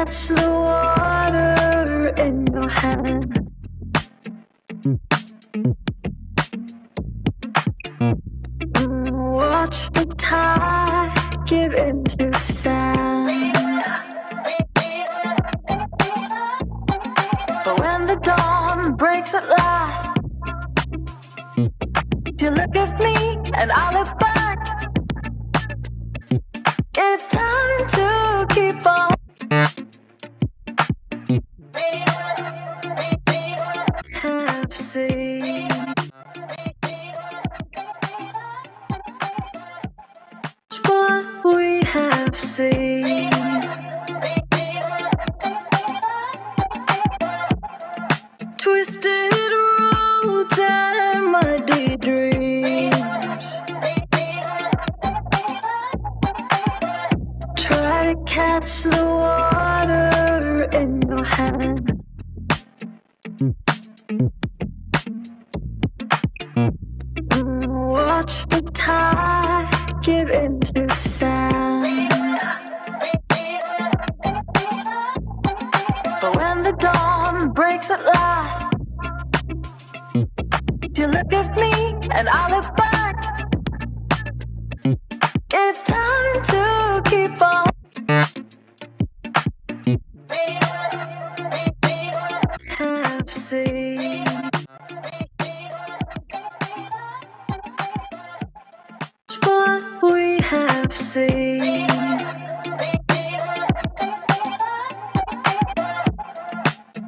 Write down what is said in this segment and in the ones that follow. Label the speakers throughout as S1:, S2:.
S1: catch the water in your hand. Watch the tide give into sand. But when the dawn breaks at last, you look at me and I look back. It's time to keep on. Have seen what we have seen. Twisted roads and muddy dreams. Try to catch the water in your hand. Watch the tide give into sand. But when the dawn breaks at last, you look at me and I look back. It's time to keep on. Have seen what we have seen.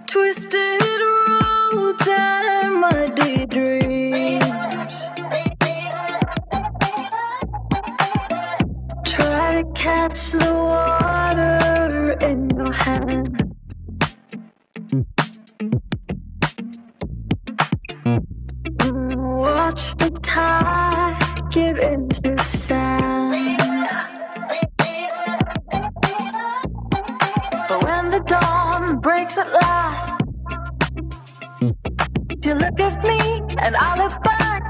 S1: Twisted roads and muddy dreams. Try to catch the water in your hand. Watch the tide give into sand. But when the dawn breaks at last, you look at me and I look back.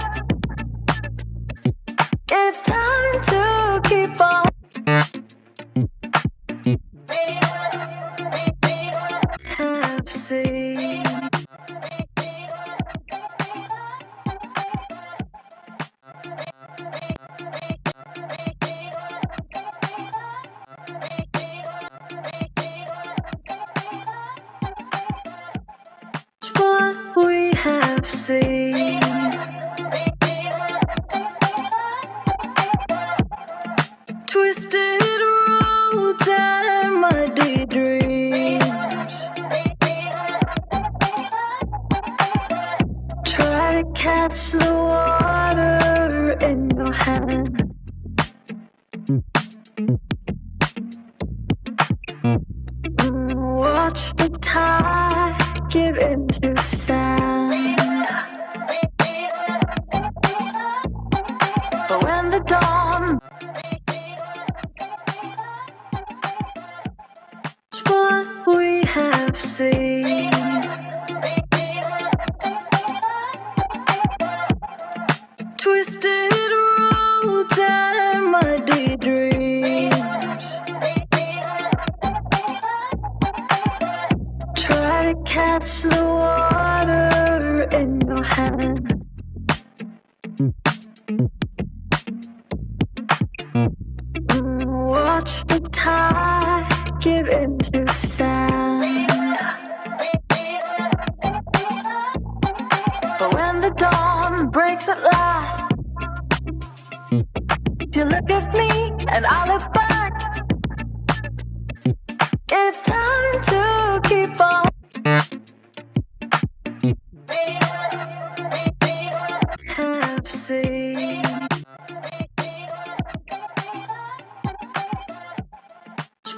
S1: It's time to keep on. Have seen what we have seen. Twisted roads and muddy dreams. Try to catch the water in your hand. Watch the tide give into sand. But when the dawn, what we have seen. Twisted roads and muddy dreams. Try to catch the water in your hand. Watch the tide give into sand. But when the dawn breaks at last, you look at me and I look back. It's time to keep on. Have seen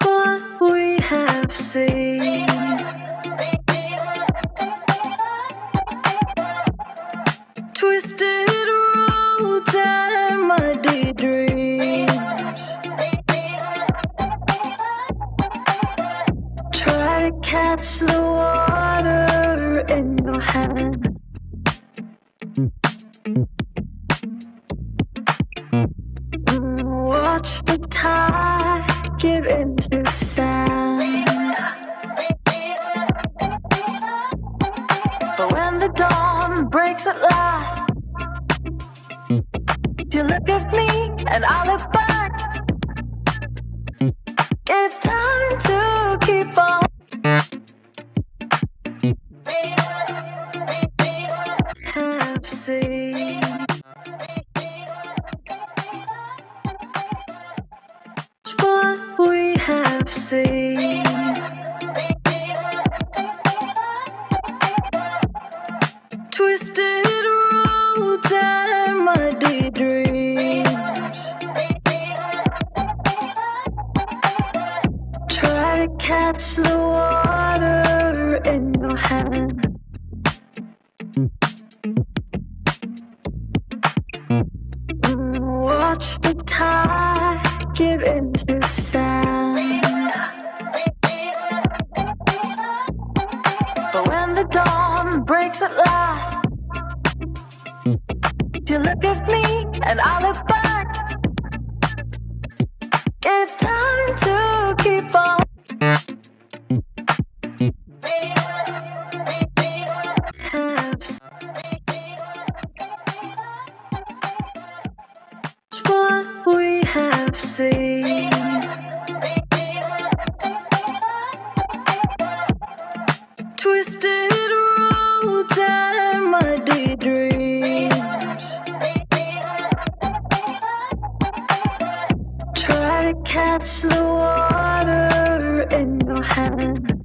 S1: what we have seen. Twisted roads and muddy dreams. You look at me and I look back. It's time to keep on. Have seen what we have seen. Twisted roads and muddy dreams. Try to catch the water in your hand. Watch the tide give into sand. But when the dawn breaks at last, you look at me and I look back. It's time to keep on. What we have seen. Twisted roads and muddy dreams. Try to catch the water in your hand.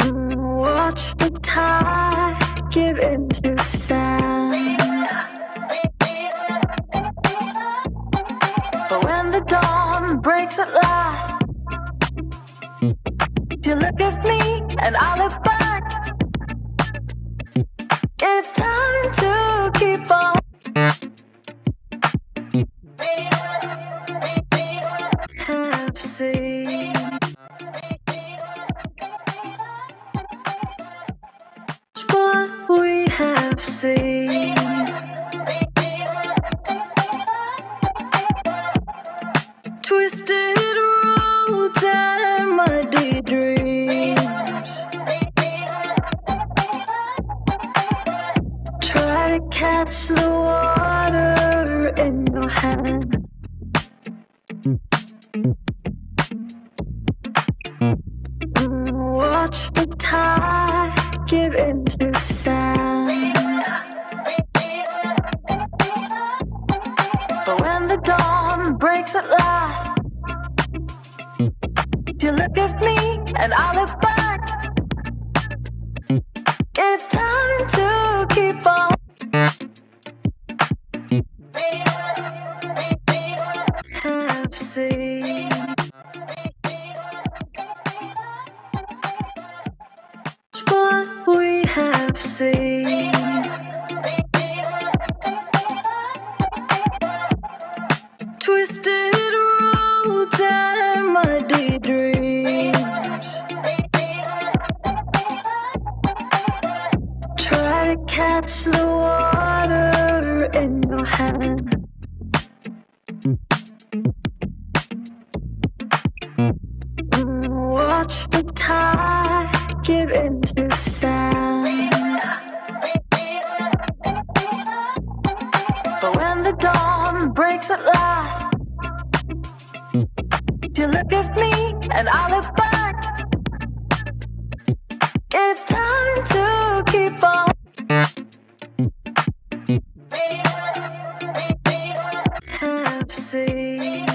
S1: Watch the tide give into sand. But when the dawn breaks at last, you look at me and I look back. It's time to keep on. Have seen what we have seen. Twisted roads and muddy dreams. Try to catch the water in your hand. Watch the tide give into sand. But when the dawn breaks at last, you look at me and I look back. It's time to keep on. Have seen what we have seen. Twisted roads and muddy dreams. Try to catch the water in your hand. Watch the tide give into sand. But when the dawn breaks at last, you look at me and I look back. It's time to keep on. Have seen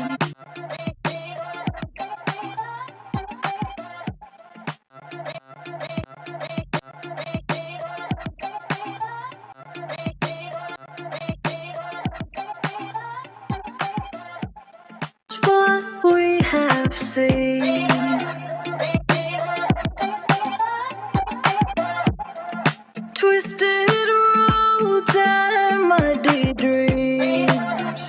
S1: what we have seen. Twisted roads and muddy dreams.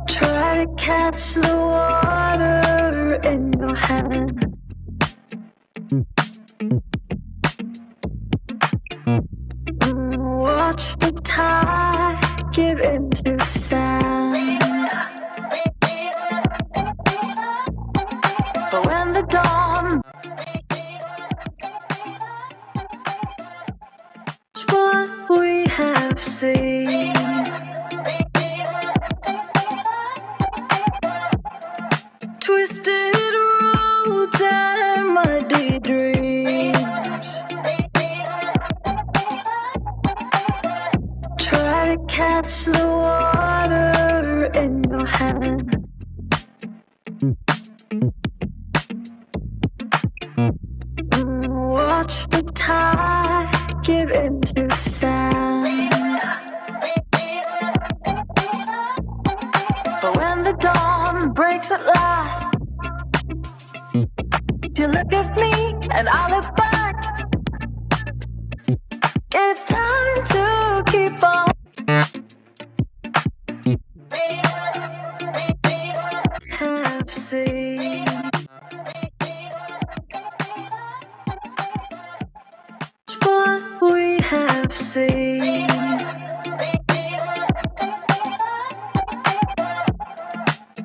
S1: Try to catch the water in your hand. Watch the tide give into sand. But when the dawn catch the water in your hand. Watch the tide give into sand. But when the dawn breaks at last, you look at me and I look back. It's time to keep on. Have seen what we have seen.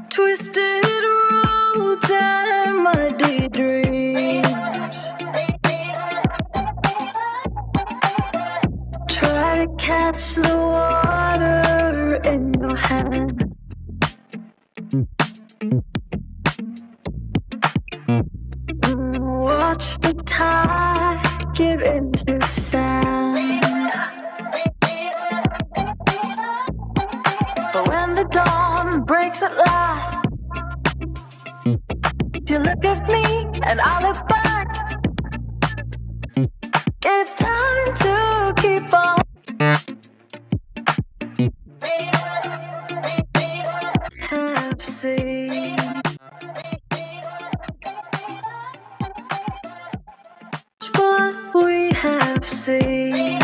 S1: Twisted roads and muddy dreams. Try to catch the water in your hand. Watch the tide give into sand. But when the dawn breaks at last, you look at me and I look back. It's time to keep on. Have seen what we have seen.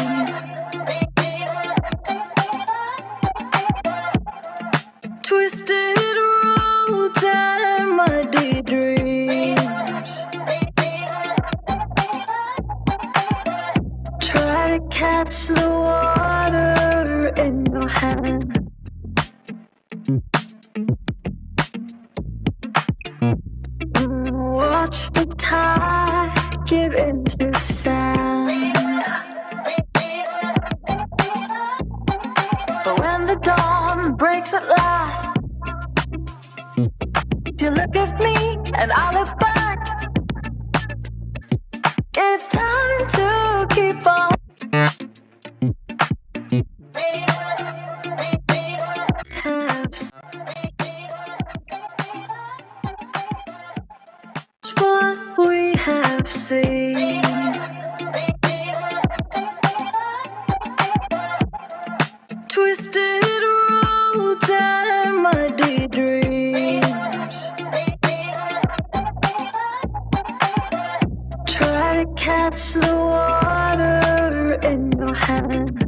S1: Twisted roads and muddy dreams. Try to catch the water in your hand. Watch the tide give into sand. But when the dawn breaks at last, you look at me and I look back. It's time to keep on. What we have seen. Twisted roads and muddy dreams. Try to catch the water in your hand.